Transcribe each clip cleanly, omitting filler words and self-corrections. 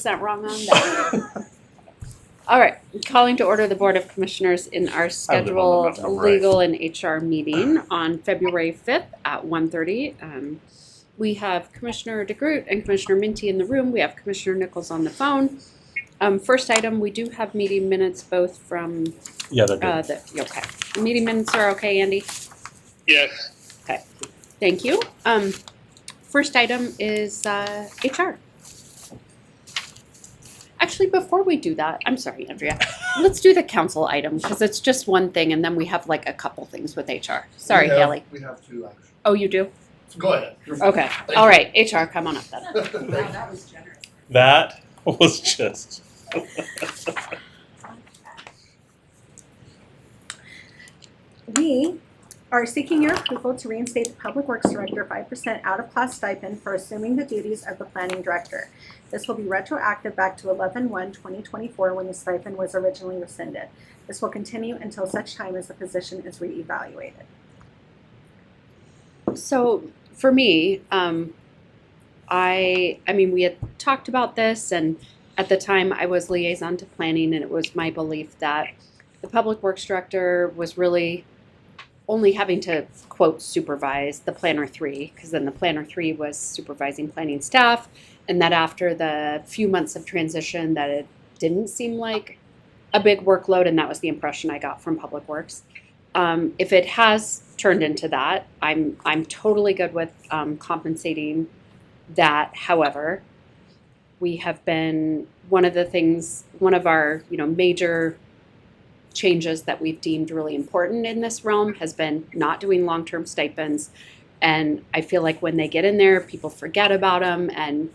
100% wrong on that. All right, calling to order the Board of Commissioners in our scheduled legal and HR meeting on February 5th at 1:30. We have Commissioner DeGroot and Commissioner Minty in the room. We have Commissioner Nichols on the phone. First item, we do have meeting minutes both from... Yeah, they're good. Okay. Meeting minutes are okay, Andy? Yes. Okay, thank you. First item is HR. Actually, before we do that, I'm sorry, Andrea, let's do the council item because it's just one thing and then we have like a couple things with HR. Sorry, Haley. We have two actually. Oh, you do? Go ahead. Okay. All right, HR, come on up then. Wow, that was generous. That was just. We are seeking your approval to reinstate the Public Works Director 5% out-of-class stipend for assuming the duties of the Planning Director. This will be retroactive back to 11/1/2024 when the stipend was originally rescinded. This will continue until such time as the position is reevaluated. So for me, I mean, we had talked about this, and at the time I was liaison to planning, and it was my belief that the Public Works Director was really only having to, quote, supervise the Planner 3, because then the Planner 3 was supervising planning staff, and that after the few months of transition that it didn't seem like a big workload, and that was the impression I got from Public Works. If it has turned into that, I'm totally good with compensating that. However, we have been one of our major changes that we've deemed really important in this realm has been not doing long-term stipends, and I feel like when they get in there, people forget about them. And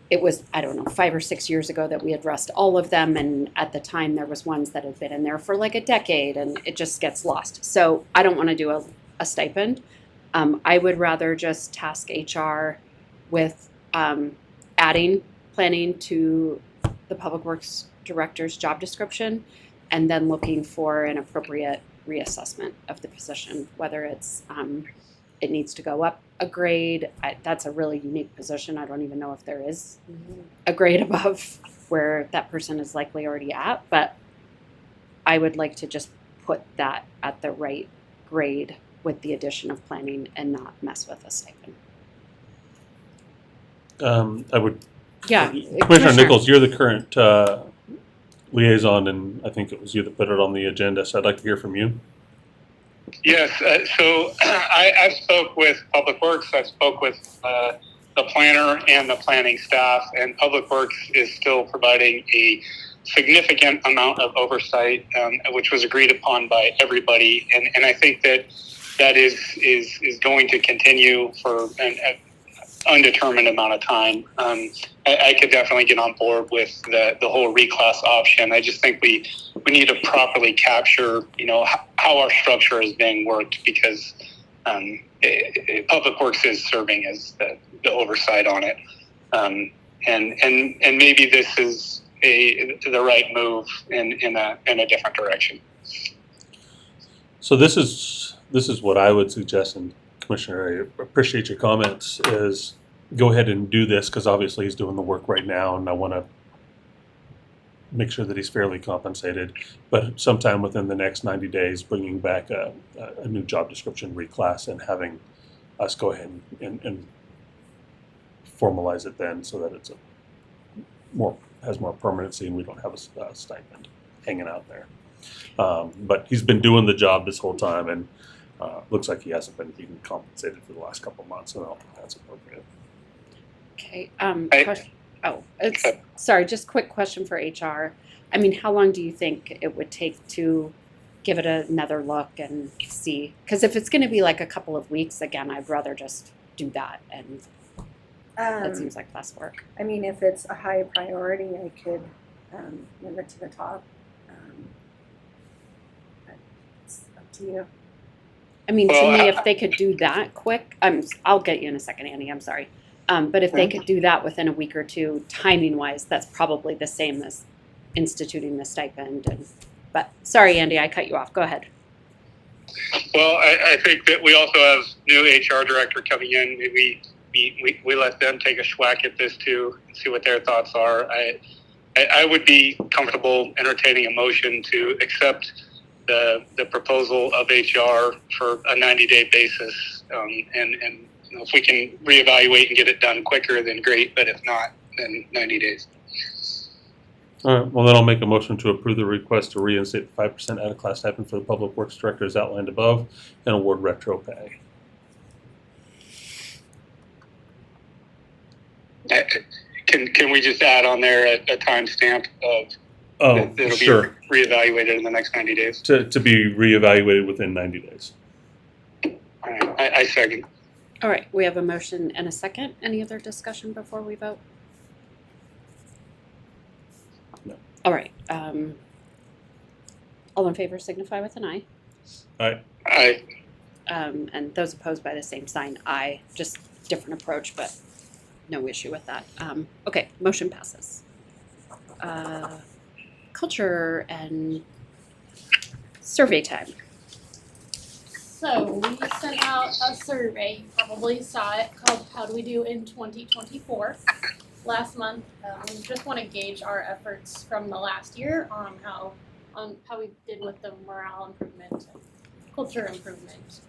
it was, I don't know, 5 or 6 years ago that we addressed all of them, and at the time there was ones that had been in there for like a decade, and it just gets lost. So I don't want to do a stipend. I would rather just task HR with adding planning to the Public Works Director's job description, and then looking for an appropriate reassessment of the position, whether it's it needs to go up a grade. That's a really unique position. I don't even know if there is a grade above where that person is likely already at, but I would like to just put that at the right grade with the addition of planning and not mess with a stipend. I would. Yeah. Commissioner Nichols, you're the current liaison, and I think it was you that put it on the agenda, so I'd like to hear from you. Yes. So I've spoke with Public Works. I spoke with the planner and the planning staff, and Public Works is still providing a significant amount of oversight, which was agreed upon by everybody. And I think that is going to continue for an undetermined amount of time. I could definitely get on board with the whole reclass option. I just think we need to properly capture, how our structure is being worked, because Public Works is serving as the oversight on it. And maybe this is the right move in a different direction. So this is what I would suggest, and Commissioner, I appreciate your comments, is go ahead and do this, because obviously he's doing the work right now, and I want to make sure that he's fairly compensated. But sometime within the next 90 days, bringing back a new job description reclass and having us go ahead and formalize it then, so that it's has more permanency and we don't have a stipend hanging out there. But he's been doing the job this whole time, and looks like he hasn't been being compensated for the last couple of months, and I don't think that's appropriate. Okay. Sorry, just quick question for HR. I mean, how long do you think it would take to give it another look and see? Because if it's going to be like a couple of weeks, again, I'd rather just do that, and that seems like less work. I mean, if it's a high priority, I could move it to the top. But it's up to you. I mean, to me, if they could do that quick, I'll get you in a second, Andy, I'm sorry. But if they could do that within a week or two, timing-wise, that's probably the same as instituting the stipend. But sorry, Andy, I cut you off. Go ahead. Well, I think that we also have new HR director coming in. we let them take a schwack at this too and see what their thoughts are. I would be comfortable entertaining a motion to accept the proposal of HR for a 90-day basis, and you know, if we can reevaluate and get it done quicker, then great. But if not, then 90 days. All right, well then I'll make a motion to approve the request to reinstate the 5% out-of-class stipend for the Public Works Director as outlined above and award retro pay. Can we just add on there a timestamp of Oh, it'll sure. be reevaluated in the next 90 days? To be reevaluated within 90 days. All right, I second. All right, we have a motion and a second. Any other discussion before we vote? No. All right. All in favor signify with an aye. Aye. And those opposed by the same sign, aye. Just different approach, but no issue with that. Okay, motion passes. Culture and survey time. So we sent out a survey, you probably saw it, called How Do We Do in 2024 last month. We just want to gauge our efforts from the last year on how we did with the morale improvement and culture improvement.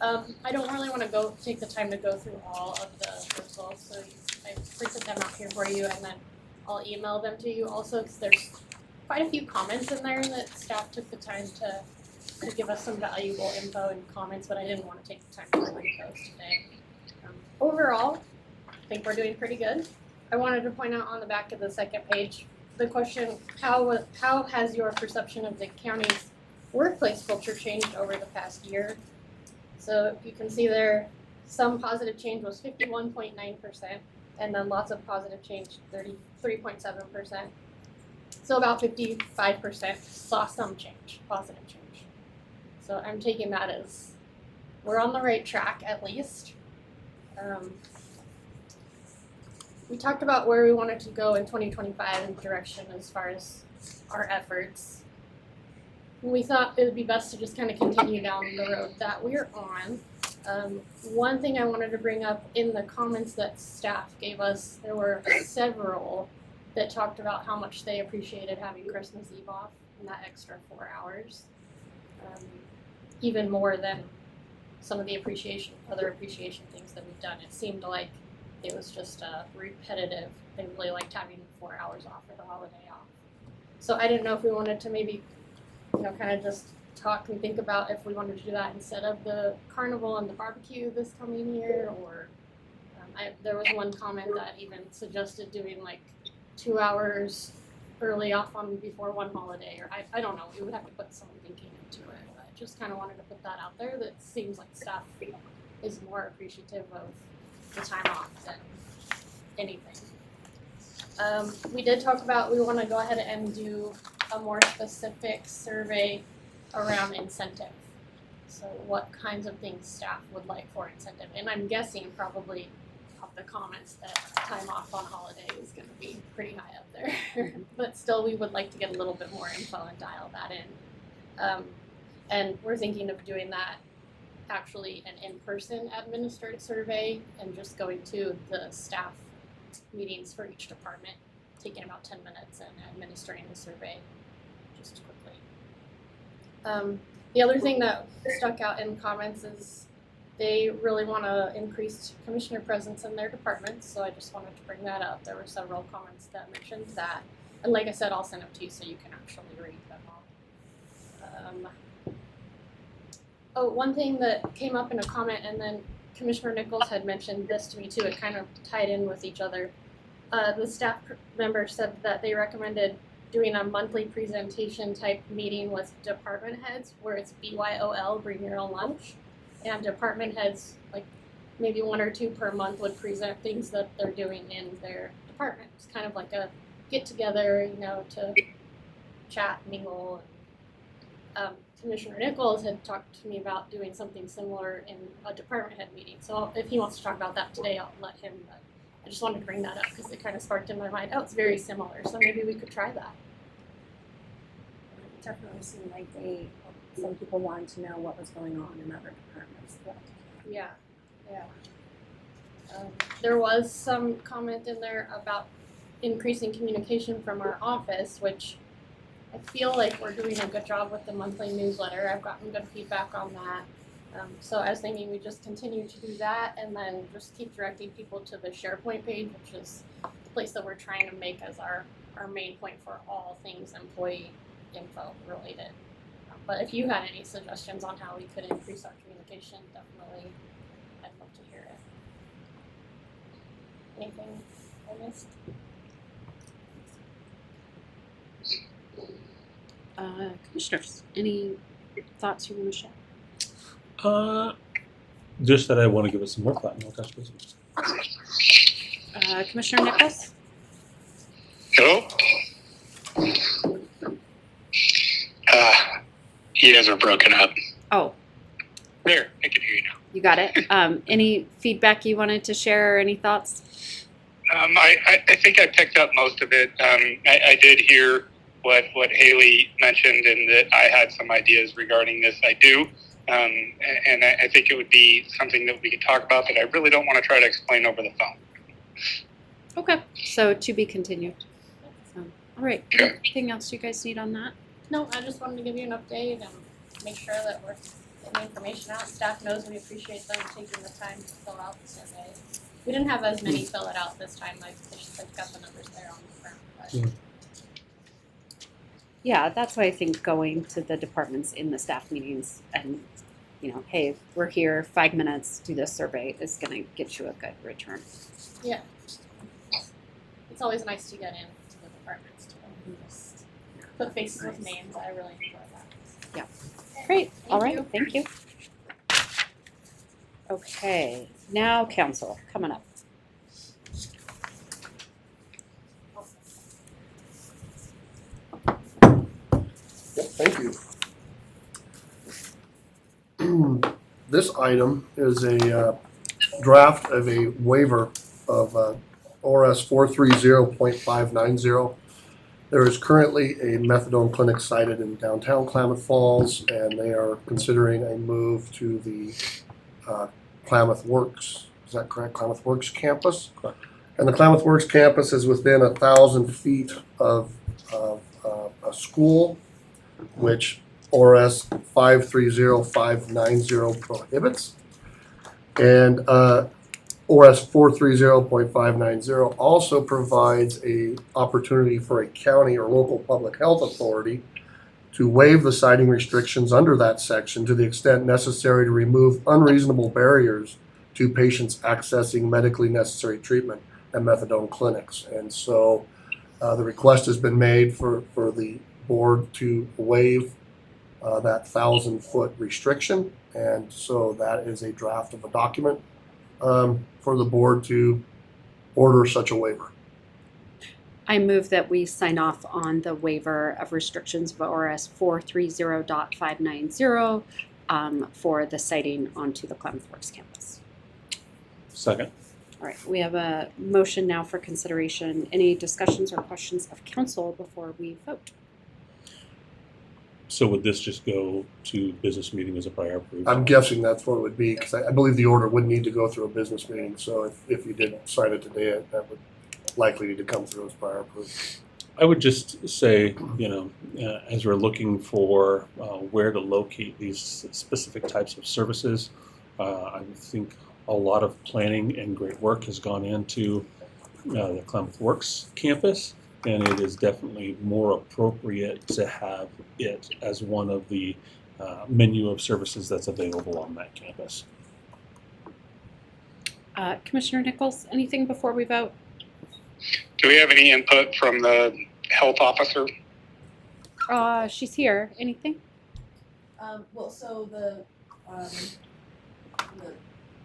I don't really want to take the time to go through all of the results, so I printed them out here for you, and then I'll email them to you also, because there's quite a few comments in there that staff took the time to give us some valuable info and comments, but I didn't want to take the time to read those today. Overall, I think we're doing pretty good. I wanted to point out on the back of the second page the question, how has your perception of the county's workplace culture changed over the past year? So you can see there, some positive change was 51.9%, and then lots of positive change, 33.7%. So about 55% saw some change, positive change. So I'm taking that as we're on the right track at least. We talked about where we wanted to go in 2025 and direction as far as our efforts. We thought it would be best to just kind of continue down the road that we're on. One thing I wanted to bring up in the comments that staff gave us, there were several that talked about how much they appreciated having Christmas Eve off and that extra 4 hours. Even more than some of the other appreciation things that we've done. It seemed like it was just repetitive. They really liked having 4 hours off or the holiday off. So I didn't know if we wanted to maybe, kind of just talk and think about if we wanted to do that instead of the carnival and the barbecue this coming year, or there was one comment that even suggested doing like 2 hours early off before one holiday, or I don't know. We would have to put some thinking into it. Just kind of wanted to put that out there. That seems like staff is more appreciative of the time off than anything. We did talk about we want to go ahead and do a more specific survey around incentive. So what kinds of things staff would like for incentive. And I'm guessing probably off the comments that time off on holiday is going to be pretty high up there. But still, we would like to get a little bit more info and dial that in. And we're thinking of doing that actually an in-person administered survey and just going to the staff meetings for each department, taking about 10 minutes and administering the survey just quickly. The other thing that stuck out in comments is they really want to increase commissioner presence in their departments, so I just wanted to bring that up. There were several comments that mentioned that, and like I said, I'll send them to you so you can actually read them all. One thing that came up in a comment, and then Commissioner Nichols had mentioned this to me too, it kind of tied in with each other. The staff member said that they recommended doing a monthly presentation type meeting with department heads where it's BYOL, bring your own lunch, and department heads, like maybe 1 or 2 per month, would present things that they're doing in their department. It's kind of like a get together, to chat, mingle. Commissioner Nichols had talked to me about doing something similar in a department head meeting. So if he wants to talk about that today, I'll let him. But I just wanted to bring that up because it kind of sparked in my mind. Oh, it's very similar. So maybe we could try that. It definitely seemed like some people wanted to know what was going on in other departments. Yeah. There was some comment in there about increasing communication from our office, which I feel like we're doing a good job with the monthly newsletter. I've gotten good feedback on that. So I was thinking we just continue to do that and then just keep directing people to the SharePoint page, which is the place that we're trying to make as our main point for all things employee info related. But if you had any suggestions on how we could increase our communication, definitely I'd love to hear it. Anything I missed? Commissioners, any thoughts you want to share? Just that I want to give it some more thought and we'll touch base. Commissioner Nichols? Hello? You guys are broken up. Oh, There, I can hear you now. you got it. Any feedback you wanted to share or any thoughts? I think I picked up most of it. I did hear what Haley mentioned and that I had some ideas regarding this. I do. And I think it would be something that we could talk about that I really don't want to try to explain over the phone. Okay, so to be continued. So, all right. Okay. Anything else you guys need on that? No, I just wanted to give you an update and make sure that we're getting information out. Staff knows we appreciate them taking the time to fill out the survey. We didn't have as many fill it out this time. I've got the numbers there on the front. But Yeah. Yeah, that's why I think going to the departments in the staff meetings and, hey, we're here, 5 minutes, do this survey is going to get you a good return. yeah, it's always nice to get into the departments to just put faces with names. I really enjoy that. Great. All right. you. Thank you. Okay. Now, council coming up. Yep, thank you. This item is a draft of a waiver of ORS 430.590. There is currently a methadone clinic sited in downtown Klamath Falls, and they are considering a move to the Klamath Works, is that correct? Klamath Works campus? Correct. And the Klamath Works campus is within 1,000 feet of a school, which ORS 530590 prohibits. And ORS 430.590 also provides a opportunity for a county or local public health authority to waive the siting restrictions under that section to the extent necessary to remove unreasonable barriers to patients accessing medically necessary treatment at methadone clinics. And so the request has been made for the board to waive that 1,000-foot restriction. And so that is a draft of a document for the board to order such a waiver. I move that we sign off on the waiver of restrictions of ORS 430.590 for the siting onto the Klamath Works campus. Second. All right, we have a motion now for consideration. Any discussions or questions of council before we vote? So would this just go to business meeting as a prior approval? I'm guessing that's what it would be, because I believe the order would need to go through a business meeting. So if you did sign it today, that would likely need to come through as prior approval. I would just say, as we're looking for where to locate these specific types of services, I think a lot of planning and great work has gone into the Klamath Works campus, and it is definitely more appropriate to have it as one of the menu of services that's available on that campus. Commissioner Nichols, anything before we vote? Do we have any input from the health officer? She's here. Anything? So the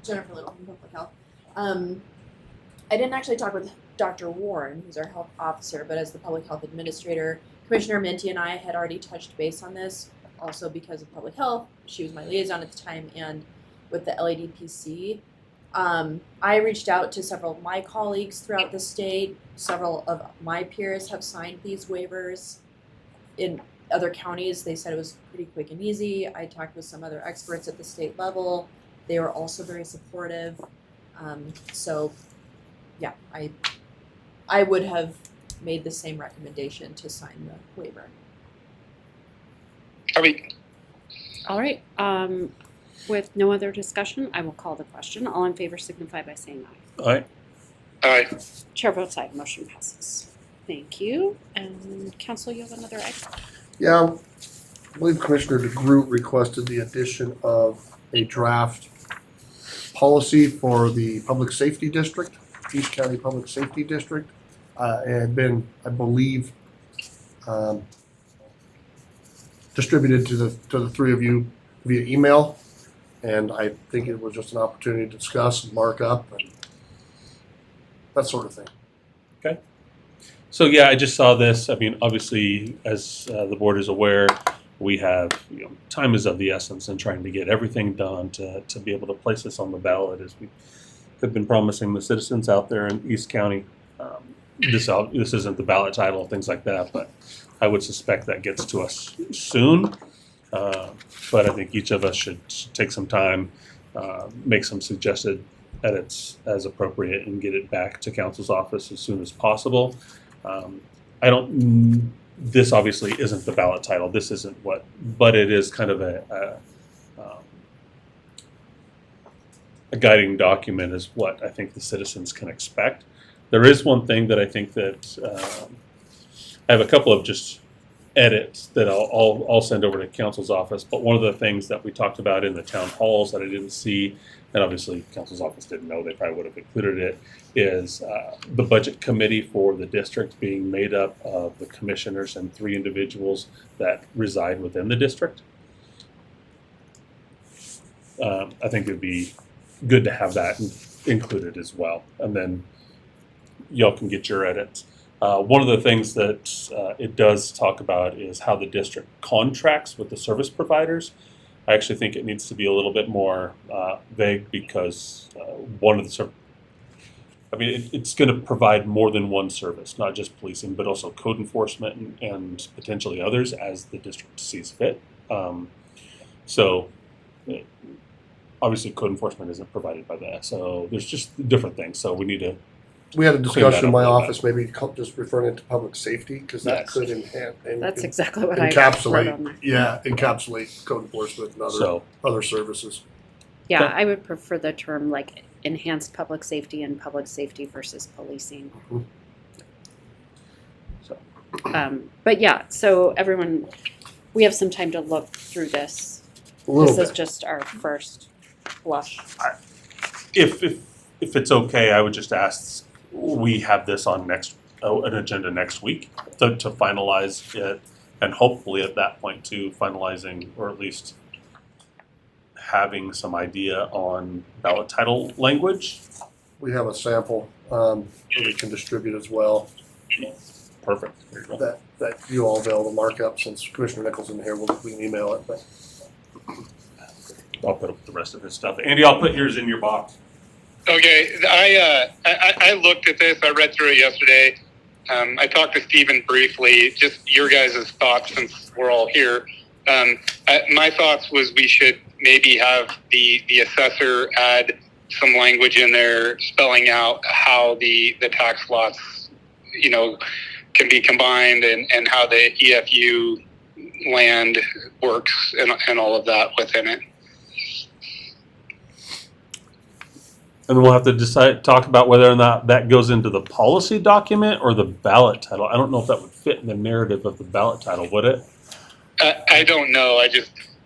Jennifer Little from Public Health. I didn't actually talk with Dr. Warren, who's our health officer, but as the public health administrator, Commissioner Minty and I had already touched base on this, also because of public health. She was my liaison at the time, and with the LADPC. I reached out to several of my colleagues throughout the state. Several of my peers have signed these waivers. In other counties, they said it was pretty quick and easy. I talked with some other experts at the state level. They were also very supportive. So, yeah, I would have made the same recommendation to sign the waiver. All right. With no other discussion, I will call the question. All in favor signify by saying aye. All right. Aye. Chair votes aye. Motion passes. Thank you. And Council, you have another item? Yeah, I believe Commissioner DeGroot requested the addition of a draft policy for the Public Safety District, East County Public Safety District, and been, I believe, distributed to the three of you via email. And I think it was just an opportunity to discuss and mark up and that sort of thing. So yeah, I just saw this. I mean, obviously, as the board is aware, we have, time is of the essence in trying to get everything done to be able to place this on the ballot, as we have been promising the citizens out there in East County. This isn't the ballot title, things like that, but I would suspect that gets to us soon. But I think each of us should take some time, make some suggested edits as appropriate, and get it back to council's office as soon as possible. This obviously isn't the ballot title. This isn't but it is kind of a guiding document is what I think the citizens can expect. There is one thing that I think that I have a couple of just edits that I'll send over to council's office. But one of the things that we talked about in the town halls that I didn't see, and obviously council's office didn't know, they probably would have included it, is the budget committee for the district being made up of the commissioners and 3 individuals that reside within the district. I think it'd be good to have that included as well, and then y'all can get your edits. One of the things that it does talk about is how the district contracts with the service providers. I actually think it needs to be a little bit more vague, because it's going to provide more than one service, not just policing, but also code enforcement and potentially others as the district sees fit. Obviously code enforcement isn't provided by that, so there's just different things. So we need to. We had a discussion in my a little office, maybe just referring it to public safety, because that Yes. could enhance. That's exactly what I wrote on Encapsulate, there. encapsulate code enforcement and other services. Yeah, Okay. I would prefer the term like enhanced public safety and public safety versus policing. So. But yeah, so everyone, we have some time to look through this. A little This is bit. just our first blush. If it's okay, I would just ask we have this on an agenda next week to finalize it, and hopefully at that point too, finalizing or at least having some idea on ballot title language. We have a sample that we can distribute as well. Perfect. There you go. That you all be able to mark up, since Commissioner Nichols isn't here. We can email it. But I'll put up the rest of his stuff. Andy, I'll put yours in your box. Okay, I looked at this. I read through it yesterday. I talked to Stephen briefly. Just your guys' thoughts, since we're all here. My thoughts was we should maybe have the assessor add some language in there spelling out how the tax lots, can be combined, and how the EFU land works and all of that within it. And we'll have to talk about whether or not that goes into the policy document or the ballot title. I don't know if that would fit in the narrative of the ballot title, would it? I don't know.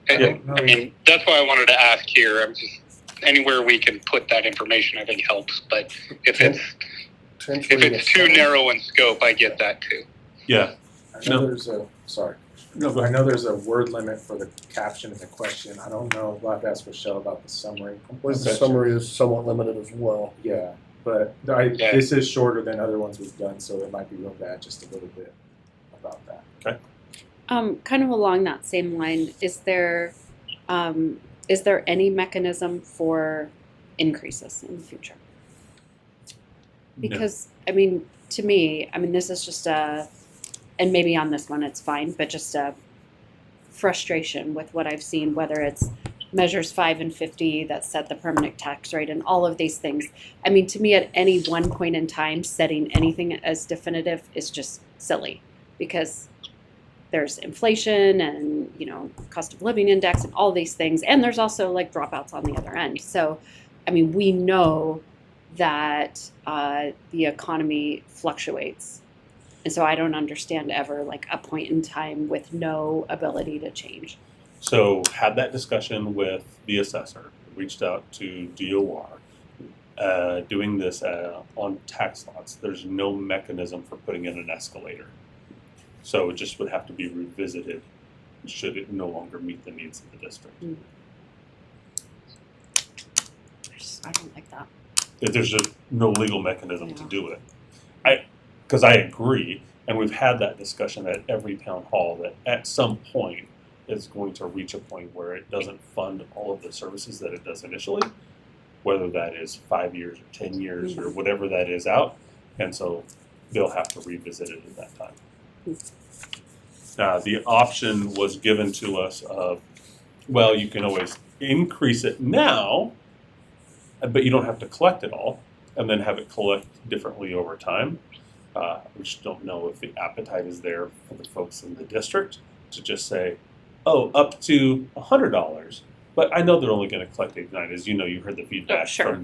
Yeah. I mean, that's why I wanted to ask here. I'm just, anywhere we can put that information, I think helps. But if it's too narrow in scope, I get that too. Yeah. I know No. there's a, sorry. No, go I ahead. know there's a word limit for the caption of the question. I don't know. We'll have to ask Michelle about the summary. the summary is somewhat limited as well. Yeah, but this is shorter than other ones we've done, so it might be room to add just a little bit about that. Kind of along that same line, is there any mechanism for increases in the future? Because to me, this is just and maybe on this one it's fine, but just a frustration with what I've seen, whether it's measures 5 and 50 that set the permanent tax rate and all of these things. I mean, to me, at any one point in time, setting anything as definitive is just silly because there's inflation and, you know, cost of living index and all these things. And there's also like dropouts on the other end. So, I mean, we know that the economy fluctuates. And so I don't understand ever like a point in time with no ability to change. So had that discussion with the assessor, reached out to DOR, doing this on tax lots. There's no mechanism for putting in an escalator. So it just would have to be revisited should it no longer meet the needs of the district. I don't like that. If there's just no legal mechanism to Yeah. do it. Because I agree, and we've had that discussion at every town hall, that at some point it's going to reach a point where it doesn't fund all of the services that it does initially, whether that is 5 years or 10 years or whatever that is out, and so they'll have to revisit it at that time. The option was given to us of, well, you can always increase it now, but you don't have to collect it all, and then have it collect differently over time. We just don't know if the appetite is there for the folks in the district to just say, oh, up to $100. But I know they're only going to collect 89. As you know, you heard the feedback sure.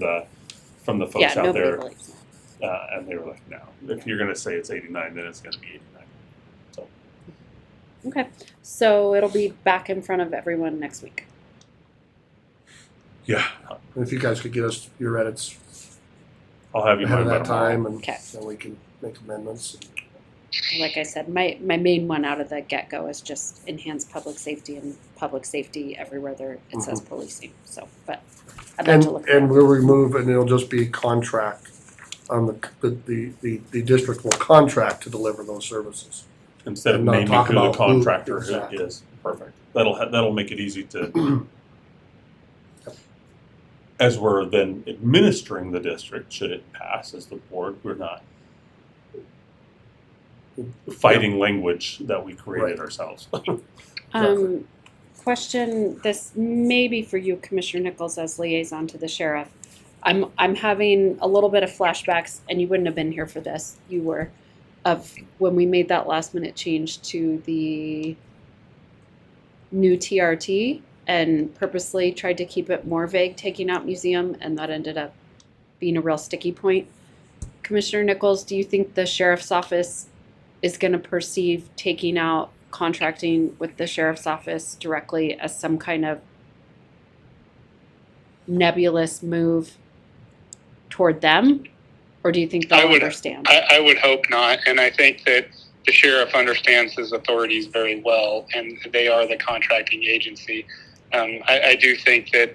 from the folks Yeah, out nobody there, believes that. and they were like, no, if you're going to say it's 89, then it's going to be 89. So Okay, so it'll be back in front of everyone next week. yeah, And if you guys could get us your edits I'll have you ahead of mind that by tomorrow. time, and Okay. then we can make amendments. Like I said, my main one out of the get-go is just enhance public safety and public safety everywhere there it says policing. So, but I'd like And, to look at and it. we'll remove, and it'll just be contract, the district will contract to deliver those services. Instead of And not naming talk who the about who contractor exactly. is. Perfect. That'll make it easy to, as we're then administering the district, should it pass as the board, we're not fighting language that we created Right. ourselves. Question, this may be for you, Commissioner Nichols, as liaison to the sheriff. I'm having a little bit of flashbacks, and you wouldn't have been here for this. You were, of when we made that last minute change to the new TRT and purposely tried to keep it more vague, taking out museum, and that ended up being a real sticky point. Commissioner Nichols, do you think the sheriff's office is going to perceive taking out contracting with the sheriff's office directly as some kind of nebulous move toward them? Or do you think they'll understand? I would hope not, and I think that the sheriff understands his authorities very well, and they are the contracting agency. I do think that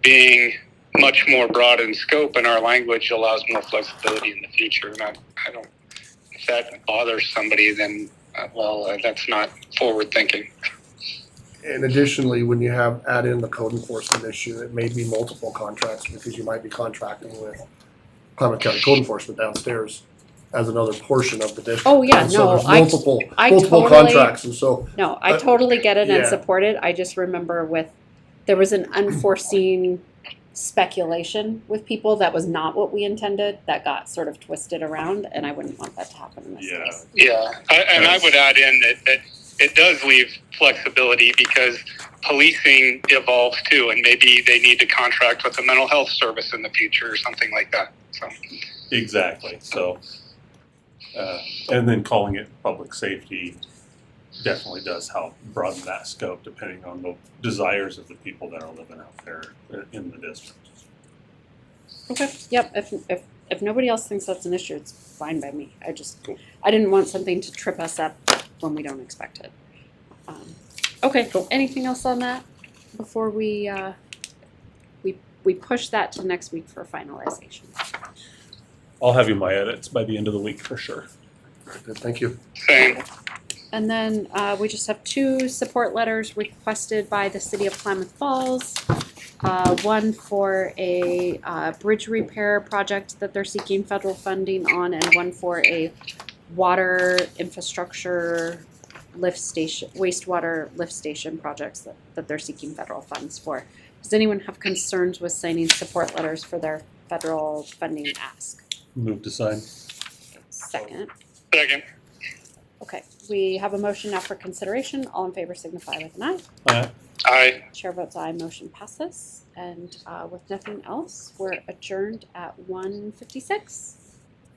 being much more broad in scope in our language allows more flexibility in the future. And I don't, if that bothers somebody, then, that's not forward thinking. And additionally, when you add in the code enforcement issue, it may be multiple contracts because you might be contracting with Climate County Code Enforcement downstairs as another portion of the district. Oh, yeah, And so no, there's I multiple totally- contracts, and so No, I totally get it and yeah. support it. I just remember there was an unforeseen speculation with people that was not what we intended, that got sort of twisted around, and I wouldn't want that to happen in this Yeah. case. Yeah, I would add in that it does leave flexibility because policing evolves too, and maybe they need to contract with a mental health service in the future or something like that. So Exactly. So, and then calling it public safety definitely does help broaden that scope depending on the desires of the people that are living out there in the district. Okay, yep, if nobody else thinks that's an issue, it's fine by me. Cool. I didn't want something to trip us up when we don't expect it. Okay, anything else on that before we push that to next week for finalization? I'll have you my edits by the end of the week for sure. good, thank you. same. And then we just have 2 support letters requested by the city of Klamath Falls. One for a bridge repair project that they're seeking federal funding on, and one for a water infrastructure lift station, wastewater lift station projects that they're seeking federal funds for. Does anyone have concerns with signing support letters for their federal funding ask? Move to sign. Second. Second. Okay, we have a motion now for consideration. All in favor signify with an aye. Aye. Aye. Chair votes aye, motion passes. And with nothing else, we're adjourned at 1:56.